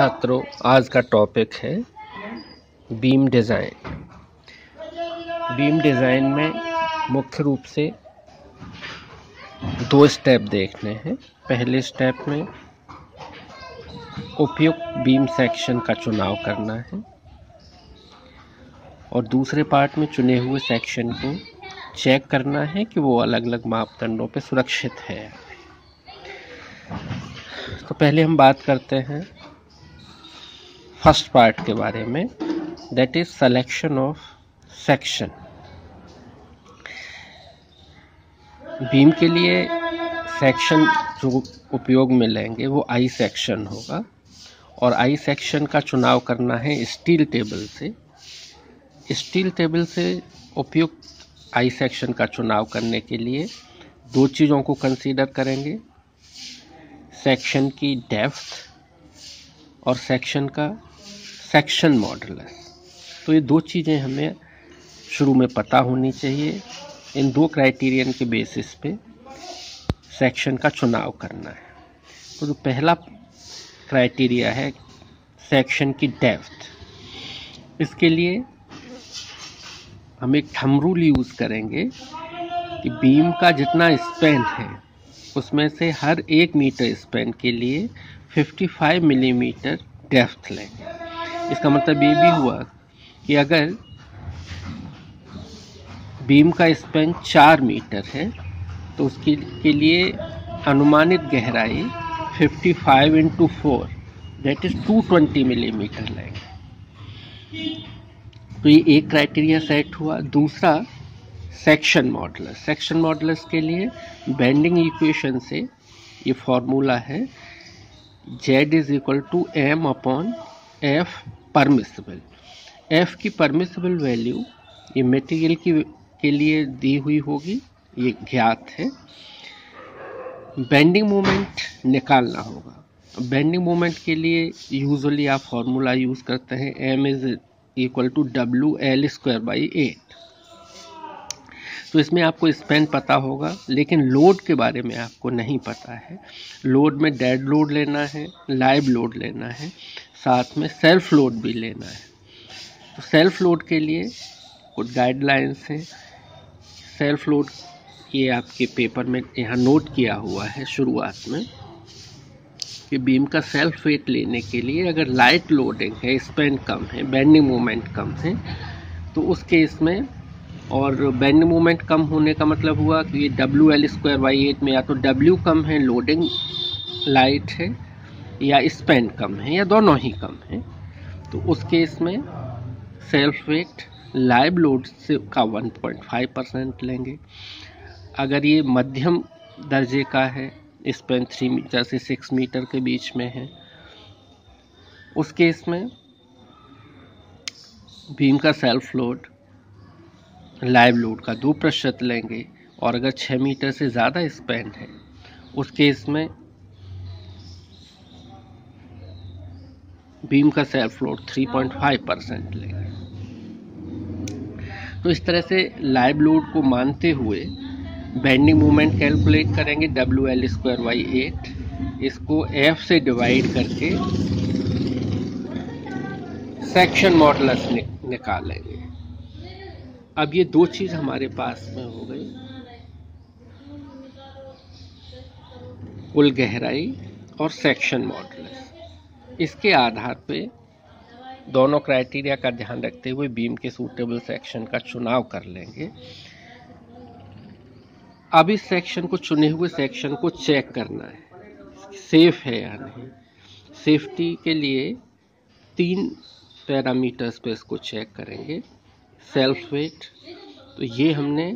छात्रों, आज का टॉपिक है बीम डिज़ाइन। बीम डिज़ाइन में मुख्य रूप से दो स्टेप देखने हैं। पहले स्टेप में उपयुक्त बीम सेक्शन का चुनाव करना है और दूसरे पार्ट में चुने हुए सेक्शन को चेक करना है कि वो अलग अलग मापदंडों पे सुरक्षित है। तो पहले हम बात करते हैं फर्स्ट पार्ट के बारे में, that is selection of section. Beam के लिए सेक्शन जो उपयोग में लेंगे वो आई सेक्शन होगा और आई सेक्शन का चुनाव करना है स्टील टेबल से। स्टील टेबल से उपयुक्त आई सेक्शन का चुनाव करने के लिए दो चीज़ों को कंसीडर करेंगे, सेक्शन की डेप्थ और सेक्शन का सेक्शन मॉडुलस। तो ये दो चीज़ें हमें शुरू में पता होनी चाहिए। इन दो क्राइटेरियन के बेसिस पे सेक्शन का चुनाव करना है। तो जो पहला क्राइटेरिया है सेक्शन की डेप्थ, इसके लिए हम एक थंब रूल यूज़ करेंगे कि बीम का जितना स्पैन है उसमें से हर 1 मीटर स्पैन के लिए 55 मिलीमीटर डेप्थ लेंगे। इसका मतलब ये भी हुआ कि अगर बीम का स्पैन 4 मीटर है तो उसके के लिए अनुमानित गहराई 55 इंटू 4 दैट इज 220 मिलीमीटर लेंगे। तो ये एक क्राइटेरिया सेट हुआ। दूसरा सेक्शन मॉडुलस। सेक्शन मॉडुलस के लिए बेंडिंग इक्वेशन से ये फॉर्मूला है Z is equal to M upon F permissible. F की परमिसिबल वैल्यू ये मटेरियल के लिए दी हुई होगी, ये ज्ञात है। बेंडिंग मोमेंट निकालना होगा। बेंडिंग मोमेंट के लिए यूजुअली आप फॉर्मूला यूज़ करते हैं M is equal to WL square by 8। तो इसमें आपको स्पैन पता होगा, लेकिन लोड के बारे में आपको नहीं पता है। लोड में डेड लोड लेना है, लाइव लोड लेना है, साथ में सेल्फ लोड भी लेना है। तो सेल्फ लोड के लिए कुछ गाइडलाइंस हैं। सेल्फ लोड ये आपके पेपर में यहाँ नोट किया हुआ है शुरुआत में कि बीम का सेल्फ वेट लेने के लिए अगर लाइट लोडिंग है, स्पैन कम है, बेंडिंग मोमेंट कम है, तो उस केस में, और बेंडिंग मोमेंट कम होने का मतलब हुआ कि ये WL स्क्वायर बाई 8 में या तो W कम है, लोडिंग लाइट है, या स्पैन कम है, या दोनों ही कम है, तो उस केस में सेल्फ वेट लाइव लोड से का 1.5% लेंगे। अगर ये मध्यम दर्जे का है, स्पैन 3 मीटर से 6 मीटर के बीच में है, उस केस में बीम का सेल्फ लोड लाइव लोड का 2% लेंगे। और अगर 6 मीटर से ज़्यादा स्पैन है उस केस में बीम का सेल्फ लोड 3.5% लेंगे। तो इस तरह से लाइव लोड को मानते हुए बेंडिंग मोमेंट कैलकुलेट करेंगे WL स्क्वायर बाई 8, इसको F से डिवाइड करके सेक्शन मॉडुलस निकालेंगे। अब ये दो चीज़ हमारे पास में हो गई, कुल गहराई और सेक्शन मॉडुलस। इसके आधार पे दोनों क्राइटेरिया का ध्यान रखते हुए बीम के सूटेबल सेक्शन का चुनाव कर लेंगे। अब इस सेक्शन को, चुने हुए सेक्शन को चेक करना है सेफ है या नहीं। सेफ्टी के लिए 3 पैरामीटर्स पे इसको चेक करेंगे। सेल्फ वेट, तो ये हमने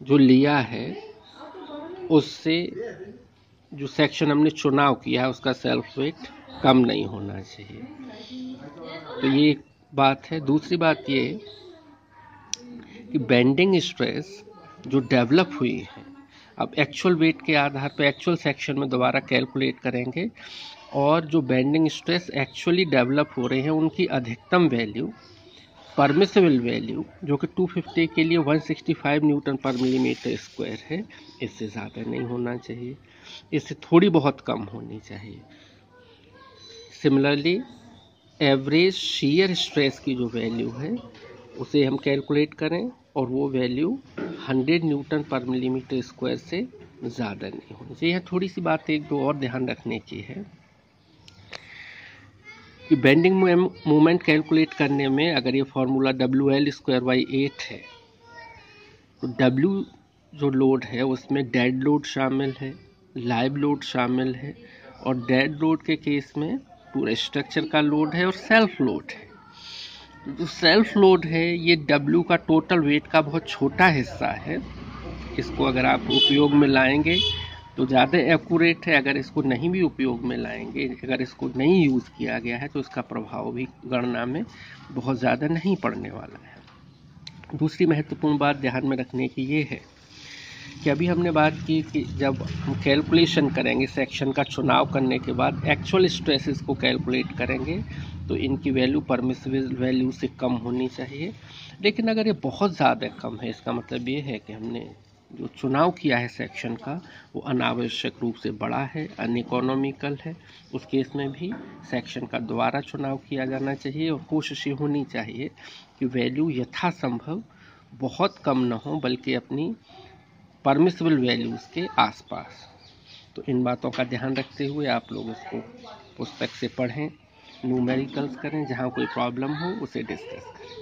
जो लिया है उससे जो सेक्शन हमने चुनाव किया है उसका सेल्फ वेट कम नहीं होना चाहिए। तो ये एक बात है। दूसरी बात ये कि बेंडिंग स्ट्रेस जो डेवलप हुई है, अब एक्चुअल वेट के आधार पर एक्चुअल सेक्शन में दोबारा कैलकुलेट करेंगे और जो बेंडिंग स्ट्रेस एक्चुअली डेवलप हो रहे हैं उनकी अधिकतम वैल्यू, परमिसिबल वैल्यू, जो कि 250 के लिए 165 न्यूटन पर मिलीमीटर स्क्वायर है, इससे ज़्यादा नहीं होना चाहिए, इससे थोड़ी बहुत कम होनी चाहिए। सिमिलरली एवरेज शीयर स्ट्रेस की जो वैल्यू है उसे हम कैलकुलेट करें और वो वैल्यू 100 न्यूटन पर मिलीमीटर स्क्वायर से ज़्यादा नहीं होनी चाहिए। यहाँ थोड़ी सी बात एक दो और ध्यान रखने की है कि बेंडिंग मोमेंट कैलकुलेट करने में अगर ये फार्मूला WL²/8 है तो W जो लोड है उसमें डेड लोड शामिल है, लाइव लोड शामिल है, और डेड लोड के केस में पूरे स्ट्रक्चर का लोड है और सेल्फ लोड है। जो सेल्फ लोड है ये W का टोटल वेट का बहुत छोटा हिस्सा है। इसको अगर आप उपयोग में लाएंगे तो ज़्यादा एक्यूरेट है, अगर इसको नहीं भी उपयोग में लाएंगे, अगर इसको नहीं यूज़ किया गया है तो इसका प्रभाव भी गणना में बहुत ज़्यादा नहीं पड़ने वाला है। दूसरी महत्वपूर्ण बात ध्यान में रखने की ये है कि अभी हमने बात की कि जब हम कैलकुलेशन करेंगे सेक्शन का चुनाव करने के बाद एक्चुअल स्ट्रेसेस को कैलकुलेट करेंगे तो इनकी वैल्यू परमिसिबल वैल्यू से कम होनी चाहिए। लेकिन अगर ये बहुत ज़्यादा कम है, इसका मतलब ये है कि हमने जो चुनाव किया है सेक्शन का वो अनावश्यक रूप से बड़ा है, अनइकोनॉमिकल है, उस केस में भी सेक्शन का दोबारा चुनाव किया जाना चाहिए और कोशिश ये होनी चाहिए कि वैल्यू यथासंभव बहुत कम न हो बल्कि अपनी परमिसिबल वैल्यूज़ के आसपास। तो इन बातों का ध्यान रखते हुए आप लोग इसको पुस्तक से पढ़ें, न्यूमेरिकल्स करें, जहाँ कोई प्रॉब्लम हो उसे डिस्कस करें।